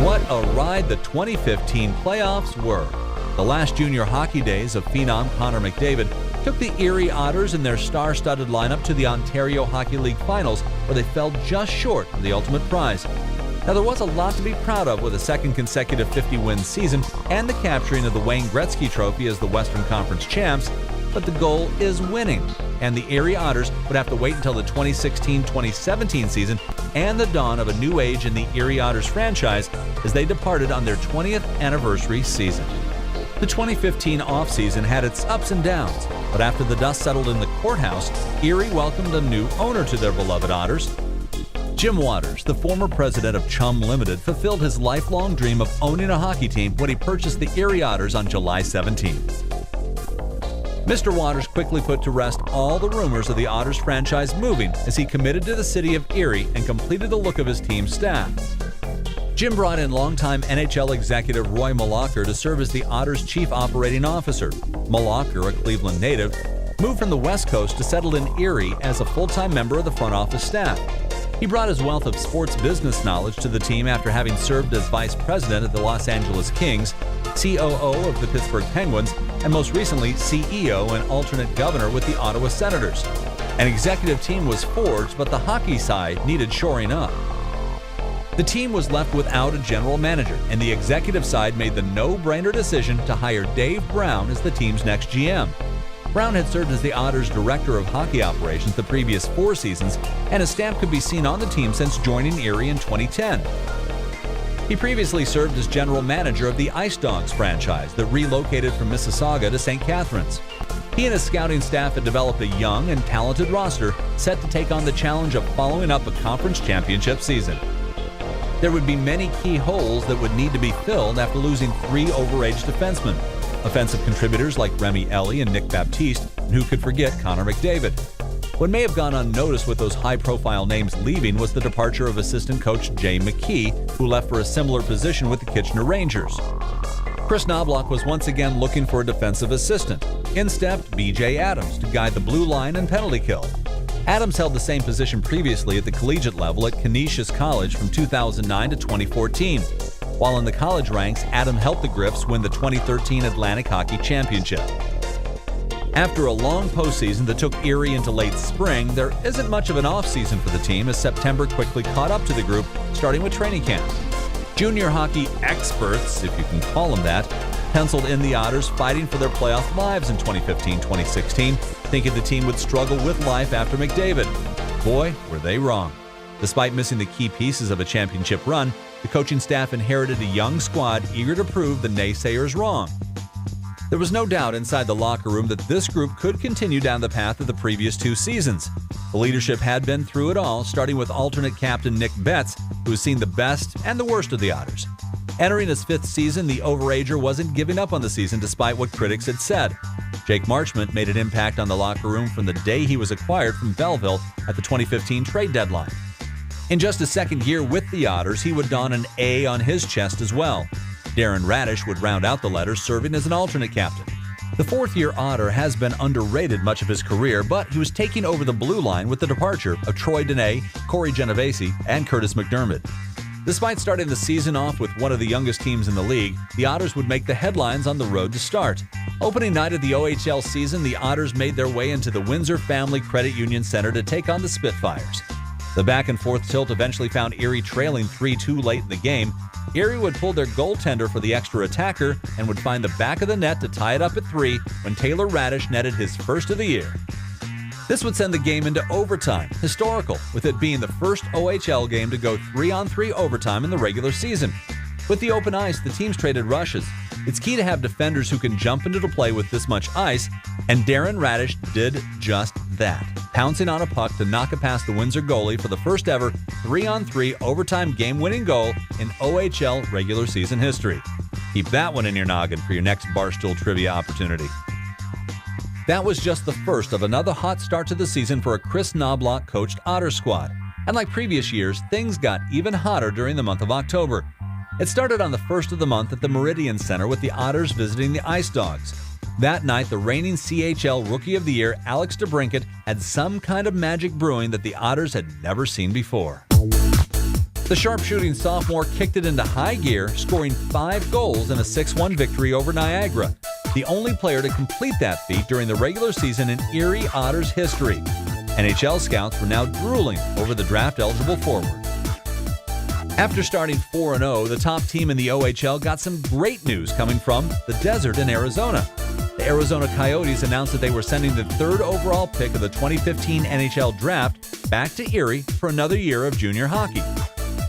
What a ride the 2015 playoffs were. The last junior hockey days of phenom Connor McDavid took the Erie Otters and their star-studded lineup to the Ontario Hockey League Finals, where they fell just short of the ultimate prize. Now, there was a lot to be proud of with a second consecutive 50-win season and the capturing of the Wayne Gretzky Trophy as the Western Conference champs, but the goal is winning, and the Erie Otters would have to wait until the 2016-2017 season and the dawn of a new age in the Erie Otters franchise as they departed on their 20th anniversary season. The 2015 offseason had its ups and downs, but after the dust settled in the courthouse, Erie welcomed a new owner to their beloved Otters. Jim Waters, the former president of Chum Limited, fulfilled his lifelong dream of owning a hockey team when he purchased the Erie Otters on July 17th. Mr. Waters quickly put to rest all the rumors of the Otters franchise moving as he committed to the city of Erie and completed the look of his team's staff. Jim brought in longtime NHL executive Roy Malacher to serve as the Otters' chief operating officer. Malacher, a Cleveland native, moved from the West Coast to settle in Erie as a full-time member of the front office staff. He brought his wealth of sports business knowledge to the team after having served as vice president at the Los Angeles Kings, COO of the Pittsburgh Penguins, and most recently CEO and alternate governor with the Ottawa Senators. An executive team was forged, but the hockey side needed shoring up. The team was left without a general manager, and the executive side made the no-brainer decision to hire Dave Brown as the team's next GM. Brown had served as the Otters' director of hockey operations the previous 4 seasons, and his stamp could be seen on the team since joining Erie in 2010. He previously served as general manager of the Ice Dogs franchise that relocated from Mississauga to St. Catharines. He and his scouting staff had developed a young and talented roster set to take on the challenge of following up a conference championship season. There would be many key holes that would need to be filled after losing 3 overage defensemen. Offensive contributors like Remy Ellie and Nick Baptiste, and who could forget Connor McDavid. What may have gone unnoticed with those high-profile names leaving was the departure of assistant coach Jay McKee, who left for a similar position with the Kitchener Rangers. Chris Knobloch was once again looking for a defensive assistant. In stepped B.J. Adams to guide the blue line and penalty kill. Adams held the same position previously at the collegiate level at Canisius College from 2009 to 2014. While in the college ranks, Adam helped the Griffs win the 2013 Atlantic Hockey Championship. After a long postseason that took Erie into late spring, there isn't much of an offseason for the team as September quickly caught up to the group, starting with training camp. Junior hockey experts, if you can call them that, penciled in the Otters fighting for their playoff lives in 2015-2016, thinking the team would struggle with life after McDavid. Boy, were they wrong. Despite missing the key pieces of a championship run, the coaching staff inherited a young squad eager to prove the naysayers wrong. There was no doubt inside the locker room that this group could continue down the path of the previous 2 seasons. The leadership had been through it all, starting with alternate captain Nick Betts, who has seen the best and the worst of the Otters. Entering his 5th season, the overager wasn't giving up on the season despite what critics had said. Jake Marchment made an impact on the locker room from the day he was acquired from Belleville at the 2015 trade deadline. In just his 2nd year with the Otters, he would don an A on his chest as well. Darren Radish would round out the letters, serving as an alternate captain. The 4th-year Otter has been underrated much of his career, but he was taking over the blue line with the departure of Troy Dene, Corey Genovese, and Curtis McDermott. Despite starting the season off with one of the youngest teams in the league, the Otters would make the headlines on the road to start. Opening night of the OHL season, the Otters made their way into the Windsor Family Credit Union Center to take on the Spitfires. The back-and-forth tilt eventually found Erie trailing 3-2 late in the game. Erie would pull their goaltender for the extra attacker and would find the back of the net to tie it up at 3 when Taylor Radish netted his first of the year. This would send the game into overtime, historical, with it being the first OHL game to go 3-on-3 overtime in the regular season. With the open ice, the teams traded rushes. It's key to have defenders who can jump into the play with this much ice, and Darren Radish did just that, pouncing on a puck to knock it past the Windsor goalie for the first ever 3-on-3 overtime game-winning goal in OHL regular season history. Keep that one in your noggin for your next Barstool Trivia opportunity. That was just the first of another hot start to the season for a Chris Knobloch-coached Otter squad. And like previous years, things got even hotter during the month of October. It started on the 1st of the month at the Meridian Center with the Otters visiting the Ice Dogs. That night, the reigning CHL Rookie of the Year, Alex DeBrincat, had some kind of magic brewing that the Otters had never seen before. The sharpshooting sophomore kicked it into high gear, scoring 5 goals in a 6-1 victory over Niagara, the only player to complete that feat during the regular season in Erie Otters history. NHL scouts were now drooling over the draft-eligible forward. After starting 4-0, the top team in the OHL got some great news coming from the desert in Arizona. The Arizona Coyotes announced that they were sending the 3rd overall pick of the 2015 NHL Draft back to Erie for another year of junior hockey.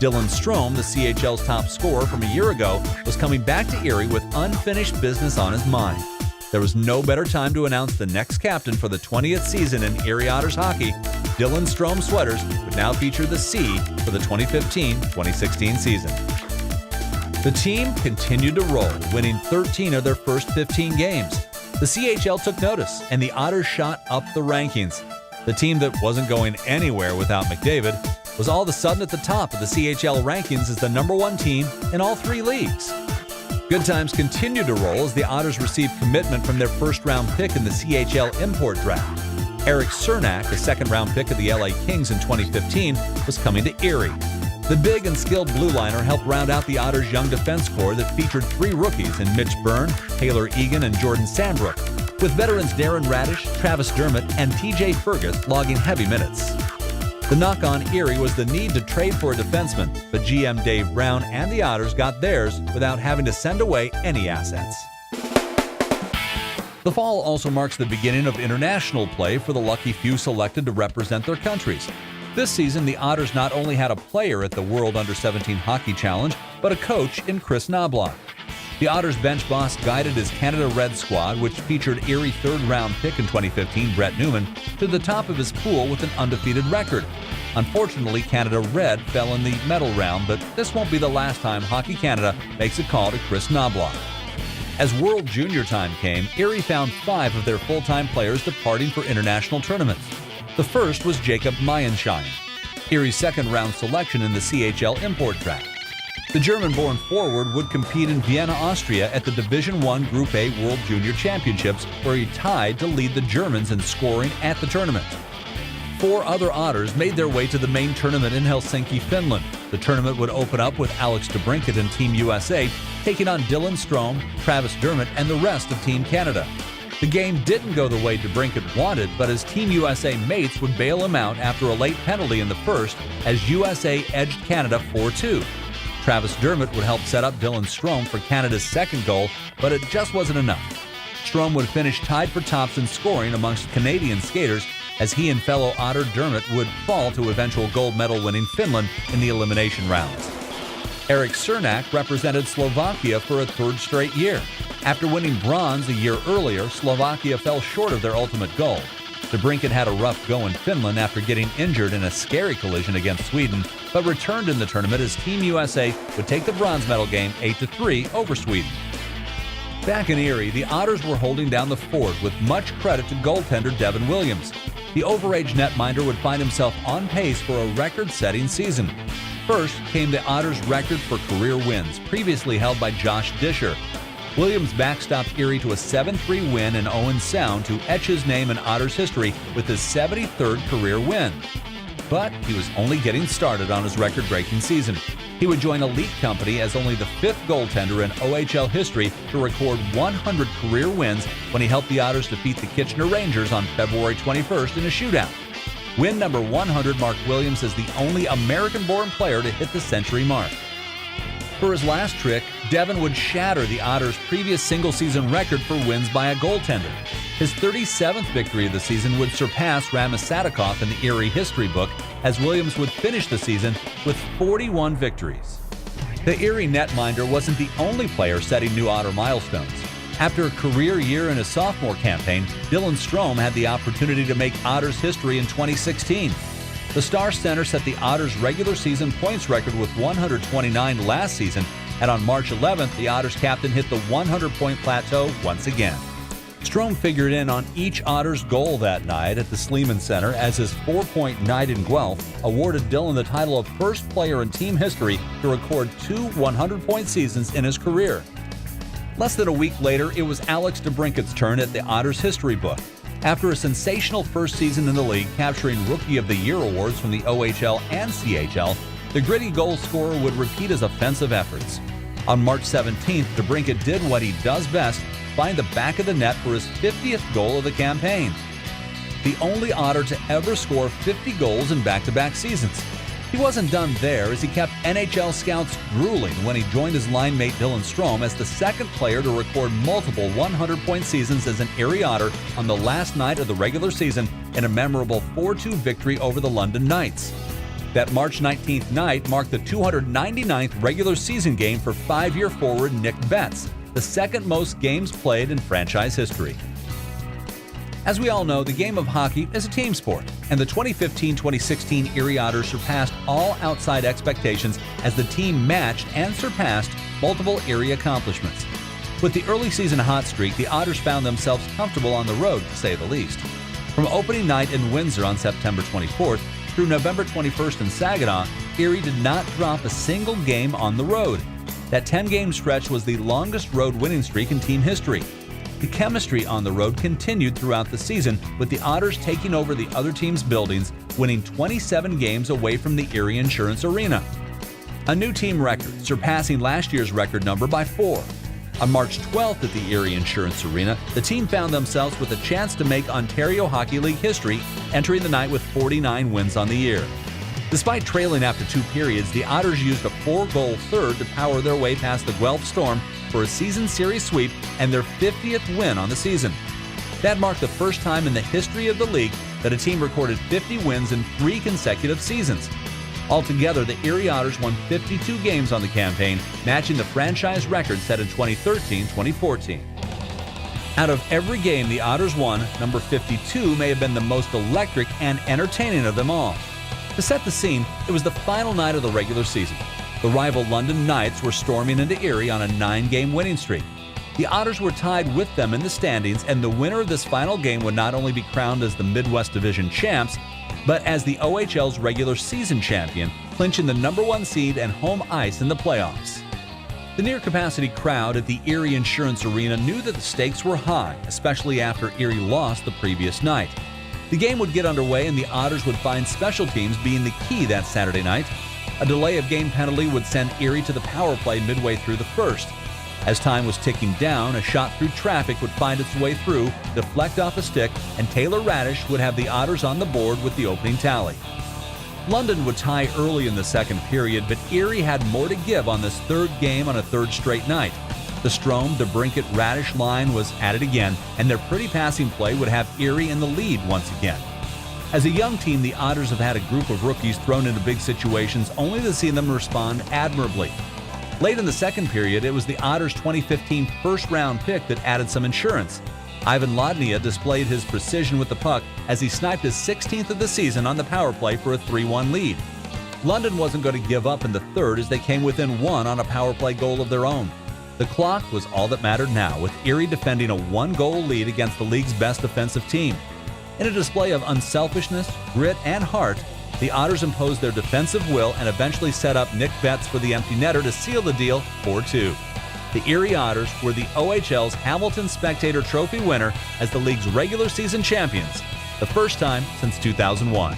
Dylan Strome, the CHL's top scorer from a year ago, was coming back to Erie with unfinished business on his mind. There was no better time to announce the next captain for the 20th season in Erie Otters hockey. Dylan Strome sweaters would now feature the C for the 2015-2016 season. The team continued to roll, winning 13 of their first 15 games. The CHL took notice, and the Otters shot up the rankings. The team that wasn't going anywhere without McDavid was all of a sudden at the top of the CHL rankings as the #1 team in all 3 leagues. Good times continued to roll as the Otters received commitment from their first-round pick in the CHL import draft. Eric Cernak, a second-round pick of the LA Kings in 2015, was coming to Erie. The big and skilled blue liner helped round out the Otters' young defense corps that featured 3 rookies in Mitch Byrne, Taylor Egan, and Jordan Sandbrook, with veterans Darren Radish, Travis Dermott, and TJ Fergus logging heavy minutes. The knock on Erie was the need to trade for a defenseman, but GM Dave Brown and the Otters got theirs without having to send away any assets. The fall also marks the beginning of international play for the lucky few selected to represent their countries. This season, the Otters not only had a player at the World Under-17 Hockey Challenge, but a coach in Chris Knobloch. The Otters bench boss guided his Canada Red squad, which featured Erie 3rd-round pick in 2015 Brett Newman, to the top of his pool with an undefeated record. Unfortunately, Canada Red fell in the medal round, but this won't be the last time Hockey Canada makes a call to Chris Knobloch. As World Junior time came, Erie found 5 of their full-time players departing for international tournaments. The first was Jacob Meyenschein, Erie's second-round selection in the CHL import draft. The German-born forward would compete in Vienna, Austria at the Division I Group A World Junior Championships, where he tied to lead the Germans in scoring at the tournament. 4 other Otters made their way to the main tournament in Helsinki, Finland. The tournament would open up with Alex DeBrincat and Team USA taking on Dylan Strome, Travis Dermott, and the rest of Team Canada. The game didn't go the way DeBrincat wanted, but his Team USA mates would bail him out after a late penalty in the first as USA edged Canada 4-2. Travis Dermott would help set up Dylan Strome for Canada's second goal, but it just wasn't enough. Strome would finish tied for tops in scoring amongst Canadian skaters as he and fellow Otter Dermott would fall to eventual gold medal-winning Finland in the elimination rounds. Eric Cernak represented Slovakia for a 3rd straight year. After winning bronze a year earlier, Slovakia fell short of their ultimate goal. DeBrincat had a rough go in Finland after getting injured in a scary collision against Sweden, but returned in the tournament as Team USA would take the bronze medal game 8-3 over Sweden. Back in Erie, the Otters were holding down the fort with much credit to goaltender Devin Williams. The overage netminder would find himself on pace for a record-setting season. First came the Otters' record for career wins, previously held by Josh Disher. Williams backstopped Erie to a 7-3 win in Owen Sound to etch his name in Otters history with his 73rd career win. But he was only getting started on his record-breaking season. He would join elite company as only the 5th goaltender in OHL history to record 100 career wins when he helped the Otters defeat the Kitchener Rangers on February 21st in a shootout. Win number 100 marked Williams as the only American-born player to hit the century mark. For his last trick, Devin would shatter the Otters' previous single-season record for wins by a goaltender. His 37th victory of the season would surpass Ramis Sadikov in the Erie history book, as Williams would finish the season with 41 victories. The Erie netminder wasn't the only player setting new Otter milestones. After a career year in his sophomore campaign, Dylan Strome had the opportunity to make Otters history in 2016. The Star Center set the Otters' regular season points record with 129 last season, and on March 11th, the Otters captain hit the 100-point plateau once again. Strome figured in on each Otters goal that night at the Sleeman Center as his 4-point night in Guelph awarded Dylan the title of first player in team history to record 2 100-point seasons in his career. Less than a week later, it was Alex DeBrincat's turn at the Otters history book. After a sensational first season in the league, capturing Rookie of the Year awards from the OHL and CHL, The gritty goal scorer would repeat his offensive efforts. On March 17th, DeBrincat did what he does best, find the back of the net for his 50th goal of the campaign. The only Otter to ever score 50 goals in back-to-back seasons. He wasn't done there, as he kept NHL scouts drooling when he joined his line mate Dylan Strome as the second player to record multiple 100-point seasons as an Erie Otter on the last night of the regular season in a memorable 4-2 victory over the London Knights. That March 19th night marked the 299th regular season game for five-year forward Nick Betts, the second most games played in franchise history. As we all know, the game of hockey is a team sport, and the 2015-2016 Erie Otters surpassed all outside expectations as the team matched and surpassed multiple Erie accomplishments. With the early season hot streak, the Otters found themselves comfortable on the road, to say the least. From opening night in Windsor on September 24th through November 21st in Saginaw, Erie did not drop a single game on the road. That 10-game stretch was the longest road winning streak in team history. The chemistry on the road continued throughout the season, with the Otters taking over the other team's buildings, winning 27 games away from the Erie Insurance Arena. A new team record, surpassing last year's record number by 4. On March 12th at the Erie Insurance Arena, the team found themselves with a chance to make Ontario Hockey League history, entering the night with 49 wins on the year. Despite trailing after 2 periods, the Otters used a 4-goal third to power their way past the Guelph Storm for a season series sweep and their 50th win on the season. That marked the first time in the history of the league that a team recorded 50 wins in 3 consecutive seasons. Altogether, the Erie Otters won 52 games on the campaign, matching the franchise record set in 2013-2014. Out of every game the Otters won, number 52 may have been the most electric and entertaining of them all. To set the scene, it was the final night of the regular season. The rival London Knights were storming into Erie on a 9-game winning streak. The Otters were tied with them in the standings, and the winner of this final game would not only be crowned as the Midwest Division champs, but as the OHL's regular season champion, clinching the number 1 seed and home ice in the playoffs. The near-capacity crowd at the Erie Insurance Arena knew that the stakes were high, especially after Erie lost the previous night. The game would get underway, and the Otters would find special teams being the key that Saturday night. A delay of game penalty would send Erie to the power play midway through the first. As time was ticking down, a shot through traffic would find its way through, deflect off a stick, and Taylor Radish would have the Otters on the board with the opening tally. London would tie early in the second period, but Erie had more to give on this third game on a third straight night. The Strome, DeBrincat, Radish line was at it again, and their pretty passing play would have Erie in the lead once again. As a young team, the Otters have had a group of rookies thrown into big situations only to see them respond admirably. Late in the second period, it was the Otters' 2015 first-round pick that added some insurance. Ivan Lodnia displayed his precision with the puck as he sniped his 16th of the season on the power play for a 3-1 lead. London wasn't going to give up in the third as they came within 1 on a power play goal of their own. The clock was all that mattered now, with Erie defending a 1-goal lead against the league's best defensive team. In a display of unselfishness, grit, and heart, the Otters imposed their defensive will and eventually set up Nick Betts for the empty netter to seal the deal 4-2. The Erie Otters were the OHL's Hamilton Spectator Trophy winner as the league's regular season champions, the first time since 2001.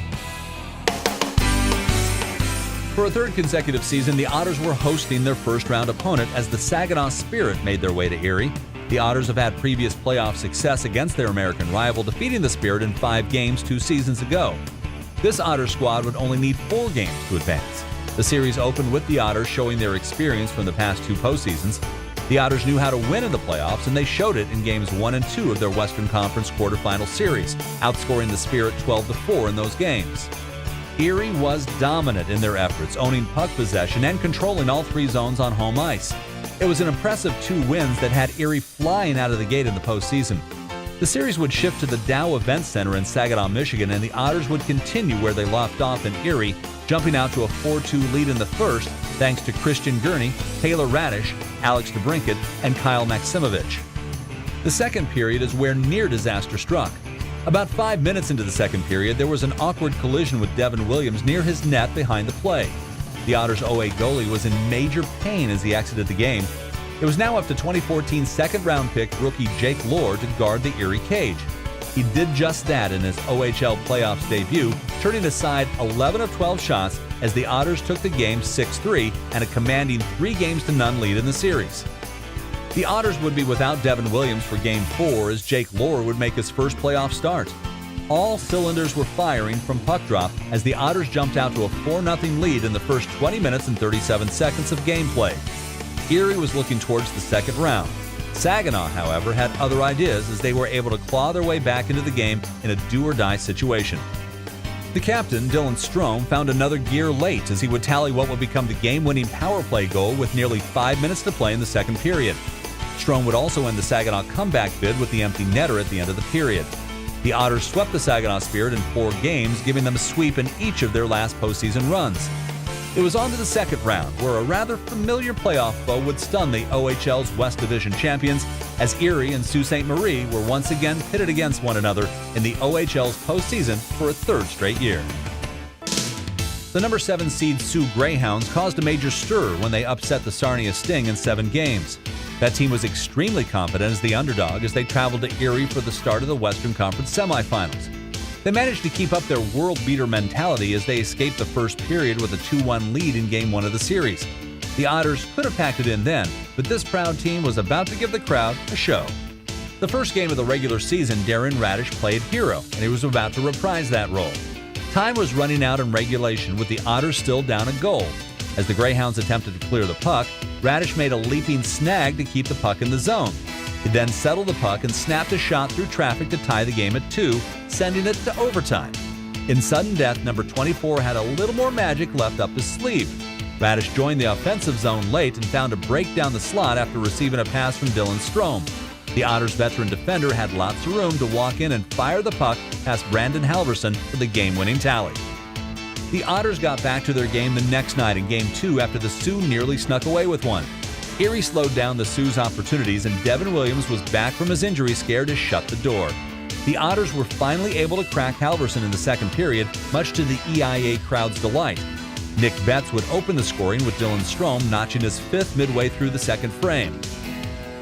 For a third consecutive season, the Otters were hosting their first-round opponent as the Saginaw Spirit made their way to Erie. The Otters have had previous playoff success against their American rival, defeating the Spirit in 5 games 2 seasons ago. This Otters squad would only need 4 games to advance. The series opened with the Otters showing their experience from the past 2 postseasons. The Otters knew how to win in the playoffs, and they showed it in games 1 and 2 of their Western Conference quarterfinal series, outscoring the Spirit 12-4 in those games. Erie was dominant in their efforts, owning puck possession and controlling all 3 zones on home ice. It was an impressive 2 wins that had Erie flying out of the gate in the postseason. The series would shift to the Dow Event Center in Saginaw, Michigan, and the Otters would continue where they left off in Erie, jumping out to a 4-2 lead in the first, thanks to Christian Gurney, Taylor Radish, Alex DeBrincat, and Kyle Maximovich. The second period is where near disaster struck. About 5 minutes into the second period, there was an awkward collision with Devin Williams near his net behind the play. The Otters' 0-8 goalie was in major pain as he exited the game. It was now up to 2014 second-round pick rookie Jake Lord to guard the Erie cage. He did just that in his OHL playoffs debut, turning aside 11 of 12 shots as the Otters took the game 6-3 and a commanding 3-0 lead in the series. The Otters would be without Devin Williams for Game 4 as Jake Lohr would make his first playoff start. All cylinders were firing from puck drop as the Otters jumped out to a 4-0 lead in the first 20 minutes and 37 seconds of gameplay. Erie was looking towards the second round. Saginaw, however, had other ideas as they were able to claw their way back into the game in a do-or-die situation. The captain, Dylan Strome, found another gear late as he would tally what would become the game-winning power play goal with nearly 5 minutes to play in the second period. Strome would also end the Saginaw comeback bid with the empty netter at the end of the period. The Otters swept the Saginaw Spirit in 4 games, giving them a sweep in each of their last postseason runs. It was on to the second round, where a rather familiar playoff foe would stun the OHL's West Division champions, as Erie and Sault Ste. Marie were once again pitted against one another in the OHL's postseason for a third straight year. The number 7 seed Sioux Greyhounds caused a major stir when they upset the Sarnia Sting in 7 games. That team was extremely confident as the underdog as they traveled to Erie for the start of the Western Conference semifinals. They managed to keep up their world-beater mentality as they escaped the first period with a 2-1 lead in Game 1 of the series. The Otters could have packed it in then, but this proud team was about to give the crowd a show. The first game of the regular season, Darren Radish played hero, and he was about to reprise that role. Time was running out in regulation with the Otters still down a goal. As the Greyhounds attempted to clear the puck, Radish made a leaping snag to keep the puck in the zone. He then settled the puck and snapped a shot through traffic to tie the game at 2, sending it to overtime. In sudden death, number 24 had a little more magic left up his sleeve. Radish joined the offensive zone late and found a break down the slot after receiving a pass from Dylan Strome. The Otters veteran defender had lots of room to walk in and fire the puck past Brandon Halverson for the game-winning tally. The Otters got back to their game the next night in Game 2 after the Sioux nearly snuck away with one. Erie slowed down the Sioux's opportunities, and Devin Williams was back from his injury scare to shut the door. The Otters were finally able to crack Halverson in the second period, much to the EIA crowd's delight. Nick Betts would open the scoring with Dylan Strome notching his 5th midway through the second frame.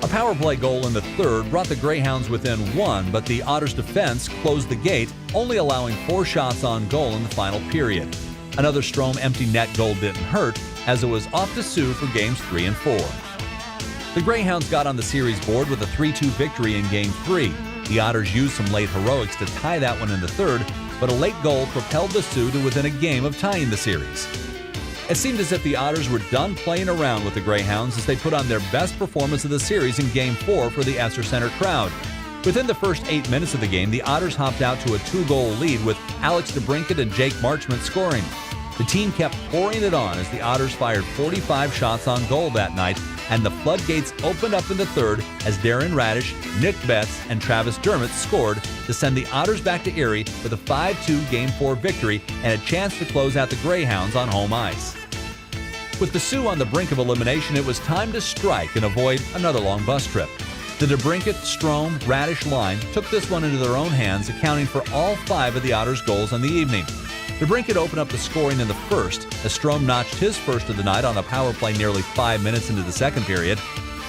A power play goal in the third brought the Greyhounds within 1, but the Otters' defense closed the gate, only allowing 4 shots on goal in the final period. Another Strome empty net goal didn't hurt, as it was off to Sioux for Games 3 and 4. The Greyhounds got on the series board with a 3-2 victory in Game 3. The Otters used some late heroics to tie that one in the third, but a late goal propelled the Sioux to within a game of tying the series. It seemed as if the Otters were done playing around with the Greyhounds as they put on their best performance of the series in Game 4 for the Esser Center crowd. Within the first 8 minutes of the game, the Otters hopped out to a 2-goal lead with Alex DeBrincat and Jake Marchment scoring. The team kept pouring it on as the Otters fired 45 shots on goal that night, and the floodgates opened up in the third as Darren Radish, Nick Betts, and Travis Dermott scored to send the Otters back to Erie with a 5-2 Game 4 victory and a chance to close out the Greyhounds on home ice. With the Sioux on the brink of elimination, it was time to strike and avoid another long bus trip. The DeBrincat, Strome, Radish line took this one into their own hands, accounting for all 5 of the Otters' goals on the evening. DeBrincat opened up the scoring in the first as Strome notched his first of the night on a power play nearly 5 minutes into the second period.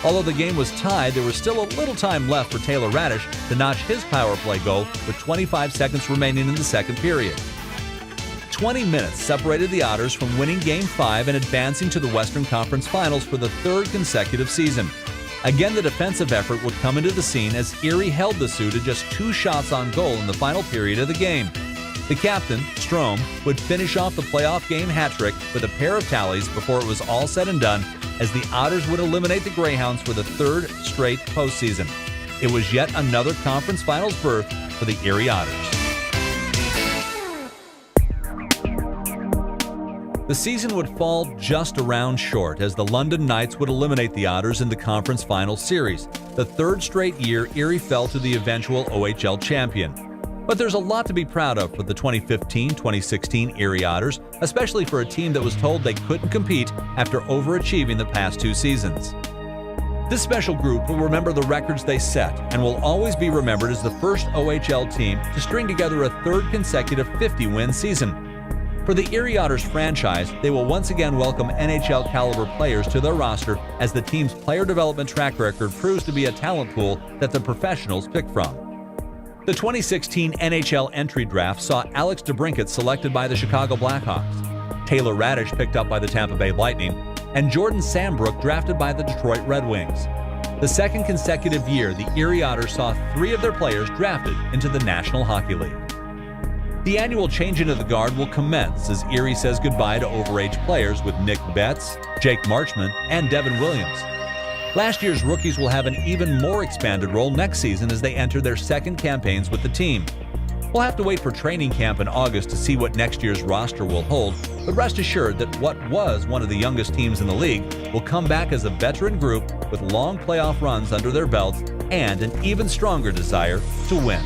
Although the game was tied, there was still a little time left for Taylor Radish to notch his power play goal with 25 seconds remaining in the second period. 20 minutes separated the Otters from winning Game 5 and advancing to the Western Conference Finals for the 3rd consecutive season. Again, the defensive effort would come into the scene as Erie held the Sioux to just 2 shots on goal in the final period of the game. The captain, Strome, would finish off the playoff game hat trick with a pair of tallies before it was all said and done, as the Otters would eliminate the Greyhounds for the 3rd straight postseason. It was yet another conference finals berth for the Erie Otters. The season would fall just around short as the London Knights would eliminate the Otters in the conference final series, the 3rd straight year Erie fell to the eventual OHL champion. But there's a lot to be proud of for the 2015-2016 Erie Otters, especially for a team that was told they couldn't compete after overachieving the past 2 seasons. This special group will remember the records they set and will always be remembered as the first OHL team to string together a 3rd consecutive 50-win season. For the Erie Otters franchise, they will once again welcome NHL-caliber players to their roster as the team's player development track record proves to be a talent pool that the professionals pick from. The 2016 NHL entry draft saw Alex DeBrincat selected by the Chicago Blackhawks, Taylor Radish picked up by the Tampa Bay Lightning, and Jordan Sambrook drafted by the Detroit Red Wings. The second consecutive year, the Erie Otters saw 3 of their players drafted into the National Hockey League. The annual changing of the guard will commence as Erie says goodbye to overage players with Nick Betts, Jake Marchman, and Devin Williams. Last year's rookies will have an even more expanded role next season as they enter their second campaigns with the team. We'll have to wait for training camp in August to see what next year's roster will hold, but rest assured that what was one of the youngest teams in the league will come back as a veteran group with long playoff runs under their belts and an even stronger desire to win.